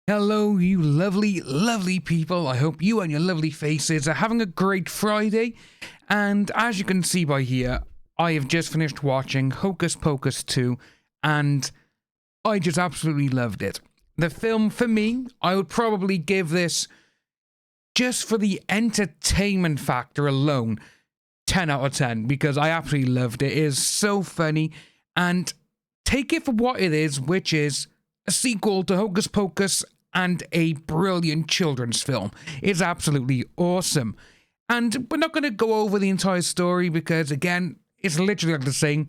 Hello, you lovely, lovely people. I hope you and your lovely faces are having a great Friday. And as you can see by here, I have just finished watching Hocus Pocus 2, and I just absolutely loved it. The film, for me, I would probably give this, just for the entertainment factor alone, 10 out of 10, because I absolutely loved it. It is so funny, and take it for what it is, which is a sequel to Hocus Pocus and a brilliant children's film. It's absolutely awesome. And we're not going to go over the entire story because, again, it's literally like the same.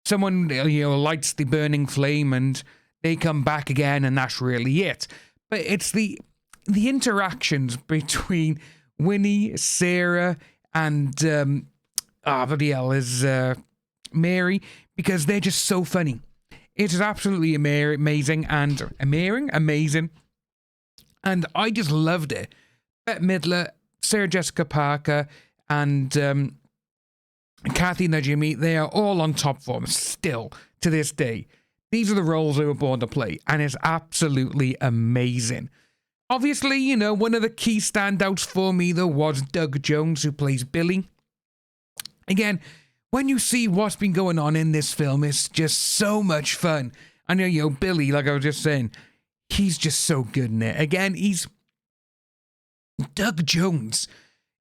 Someone, lights the burning flame and they come back again, and that's really it. But it's the interactions between Winnie, Sarah, and Mary, because they're just so funny. It is absolutely amazing and amazing. And I just loved it. Bette Midler, Sarah Jessica Parker, and Kathy Najimy, they are all on top form still to this day. These are the roles they were born to play, and it's absolutely amazing. Obviously, one of the key standouts for me, though, was Doug Jones, who plays Billy. Again, when you see what's been going on in this film, it's just so much fun. I know, Billy, like I was just saying, he's just so good in it. Again, he's Doug Jones.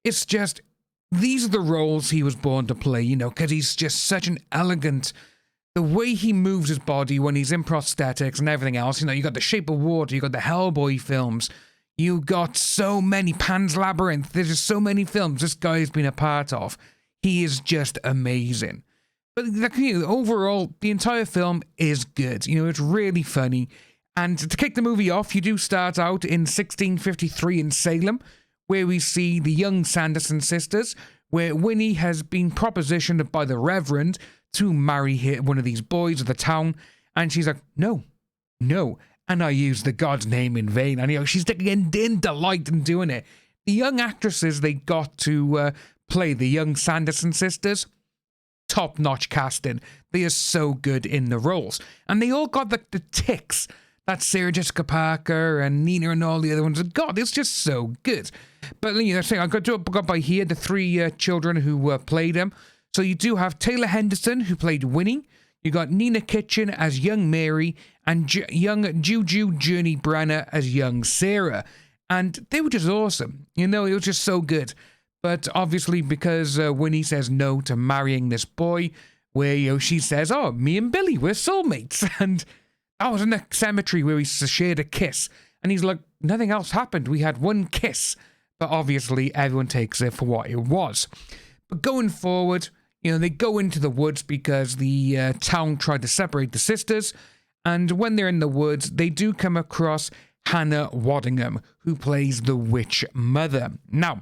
It's just, these are the roles he was born to play, because he's just such an elegant, the way he moves his body when he's in prosthetics and everything else. You got The Shape of Water, you got the Hellboy films, you got so many, Pan's Labyrinth, there's just so many films this guy's been a part of. He is just amazing. But overall, the entire film is good. It's really funny. And to kick the movie off, you do start out in 1653 in Salem, where we see the young Sanderson sisters, where Winnie has been propositioned by the Reverend to marry one of these boys of the town. And she's like, no. And I use the God's name in vain. And she's taking in delight in doing it. The young actresses they got to play the young Sanderson sisters, top-notch casting. They are so good in the roles. And they all got the ticks that Sarah Jessica Parker and Nina and all the other ones have got. It's just so good. But I got by here the three children who played them. So you do have Taylor Henderson, who played Winnie. You got Nina Kitchen as young Mary, and young Juju Journey Brenner as young Sarah. And they were just awesome. It was just so good. But obviously, because Winnie says no to marrying this boy, where she says, "Oh, me and Billy, we're soulmates," and I was in a cemetery where we shared a kiss, and he's like, nothing else happened. We had one kiss, but obviously everyone takes it for what it was. But going forward, they go into the woods because the town tried to separate the sisters, and when they're in the woods, they do come across Hannah Waddingham, who plays the witch mother. Now,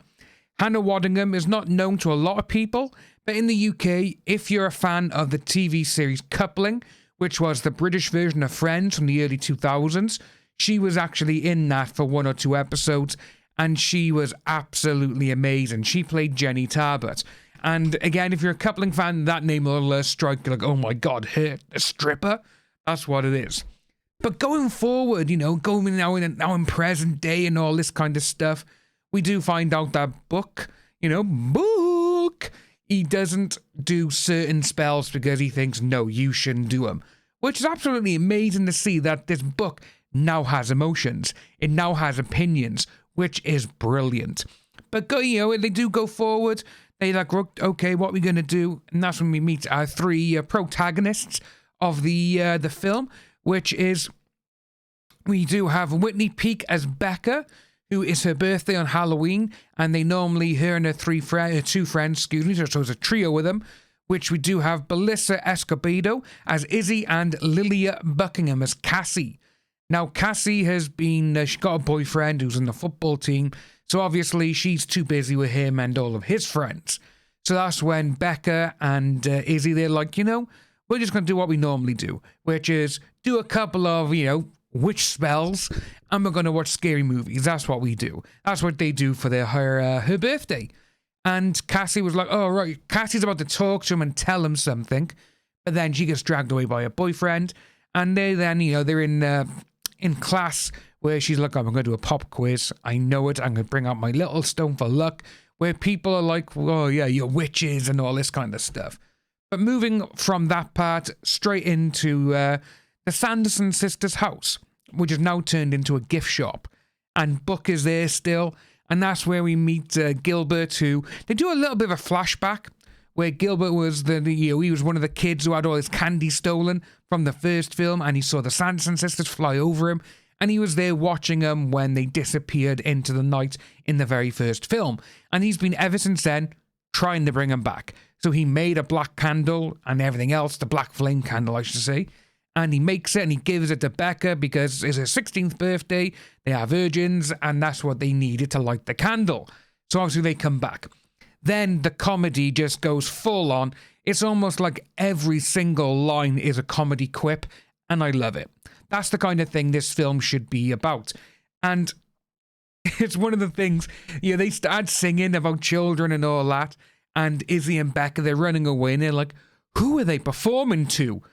Hannah Waddingham is not known to a lot of people, but in the UK, if you're a fan of the TV series Coupling, which was the British version of Friends from the early 2000s, she was actually in that for 1 or 2 episodes, and she was absolutely amazing. She played Jenny Talbot. And again, if you're a Coupling fan, that name will strike you like, oh my God, her, a stripper? That's what it is. But going forward, going now in present day and all this kind of stuff, we do find out that Book, he doesn't do certain spells because he thinks, no, you shouldn't do them. Which is absolutely amazing to see that this book now has emotions. It now has opinions, which is brilliant. But, they do go forward. They like, okay, what are we going to do? And that's when we meet our 3 protagonists of the film, which is, we do have Whitney Peak as Becca, who is her birthday on Halloween, and they normally, her and her 2 friends, so it's a trio with them, which we do have Belissa Escobedo as Izzy and Lilia Buckingham as Cassie. Now, Cassie has been, she got a boyfriend who's in the football team, so obviously she's too busy with him and all of his friends. So that's when Becca and Izzy, they're like, we're just going to do what we normally do, which is do a couple of, witch spells, and we're going to watch scary movies. That's what we do. That's what they do for her birthday. And Cassie was like, oh, right. Cassie's about to talk to him and tell him something, but then she gets dragged away by her boyfriend, and they're in class where she's like, I'm going to do a pop quiz. I know it. I'm going to bring out my little stone for luck, where people are like, oh yeah, you're witches and all this kind of stuff. But moving from that part straight into the Sanderson Sisters' house, which is now turned into a gift shop. And Book is there still. And that's where we meet Gilbert, who they do a little bit of a flashback where Gilbert was he was one of the kids who had all his candy stolen from the first film, and he saw the Sanderson sisters fly over him, and he was there watching them when they disappeared into the night in the very first film. And he's been ever since then trying to bring them back. So he made a black candle and everything else, the black flame candle, I should say. And he makes it and he gives it to Becca because it's her 16th birthday. They are virgins and that's what they needed to light the candle. So obviously they come back. Then the comedy just goes full on. It's almost like every single line is a comedy quip, and I love it. That's the kind of thing this film should be about. And it's one of the things, they start singing about children and all that, and Izzy and Becca, they're running away, and they're like, who are they performing to?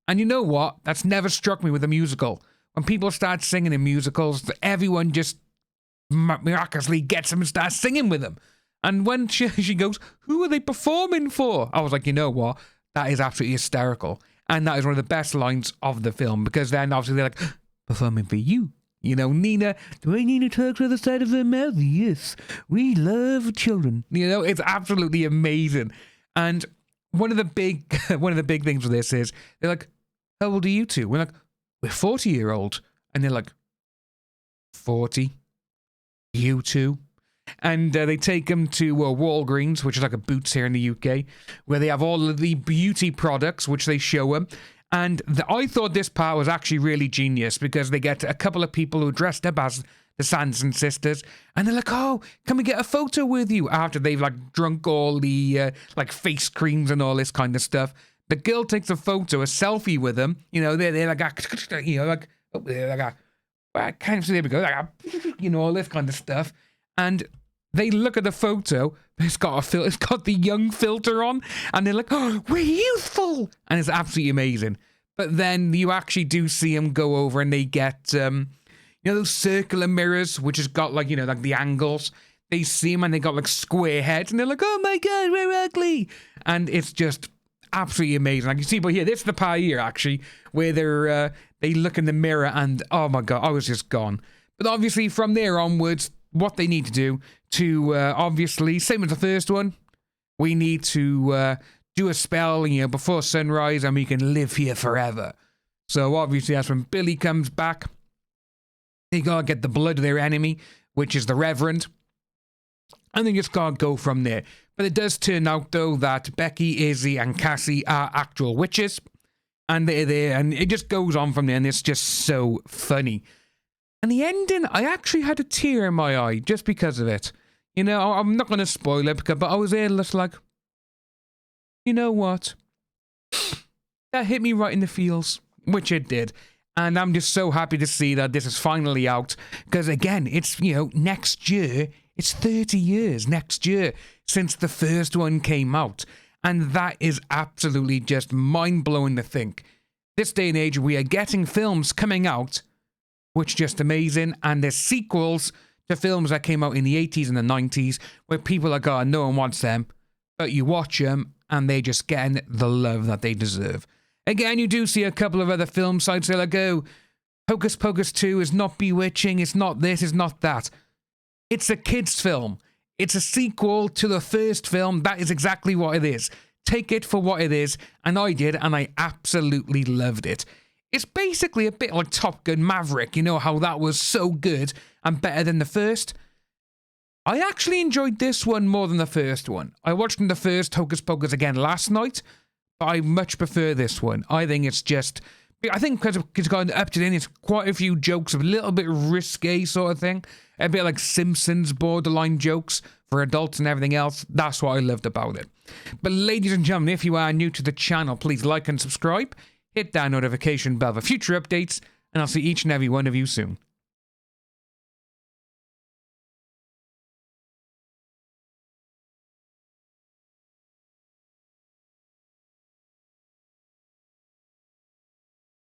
And you know what? That's never struck me with a musical. When people start singing in musicals, everyone just miraculously gets them and starts singing with them. And when she goes, who are they performing for? I was like, you know what? That is absolutely hysterical. And that is one of the best lines of the film, because then obviously they're like, performing for you. Nina, do I need to talk to the side of her mouth? Yes, we love children. It's absolutely amazing. And one of the big things with this is they're like, how old are you two? We're like, we're 40-year-old. And they're like, 40? You two? And they take them to Walgreens, which is like a Boots here in the UK, where they have all of the beauty products, which they show them. And I thought this part was actually really genius, because they get a couple of people who are dressed up as the Sanderson sisters, and they're like, oh, can we get a photo with you? After they've drunk all the face creams and all this kind of stuff. The girl takes a photo, a selfie with them. They're like, I can't see, there we go, all this kind of stuff. And they look at the photo, it's got the young filter on, and they're like, oh, we're youthful, and it's absolutely amazing. But then you actually do see them go over, and they get those circular mirrors, which has got the angles. They see them and they got square heads, and they're like, oh my god, we're ugly, and it's just absolutely amazing. Like you see, but here, this is the part here actually where they look in the mirror, and oh my god, I was just gone. But obviously from there onwards, what they need to do to obviously, same as the first one, we need to do a spell, before sunrise, and we can live here forever. So obviously that's when Billy comes back. They gotta get the blood of their enemy, which is the Reverend, and they just gotta go from there. But it does turn out though that Becky, Izzy, and Cassie are actual witches, and they're there, and it just goes on from there, and it's just so funny. And the ending, I actually had a tear in my eye just because of it. I'm not going to spoil it, but I was there just like, you know what? That hit me right in the feels, which it did. And I'm just so happy to see that this is finally out. Because again, it's, next year, it's 30 years next year since the first one came out. And that is absolutely just mind-blowing to think. This day and age, we are getting films coming out which is just amazing, and there's sequels to films that came out in the 80s and the 90s, where people are going, no one wants them, but you watch them, and they're just getting the love that they deserve. Again, you do see a couple of other film sites that go, Hocus Pocus 2 is not bewitching, it's not this, it's not that. It's a kid's film. It's a sequel to the first film. That is exactly what it is. Take it for what it is, and I did, and I absolutely loved it. It's basically a bit like Top Gun Maverick, how that was so good and better than the first. I actually enjoyed this one more than the first one. I watched the first Hocus Pocus again last night, but I much prefer this one. I think it's just, I think because it's got up to date, it's quite a few jokes, a little bit risque sort of thing, a bit like Simpsons borderline jokes for adults and everything else. That's what I loved about it. But ladies and gentlemen, if you are new to the channel, please like and subscribe. Hit that notification bell for future updates, and I'll see each and every one of you soon.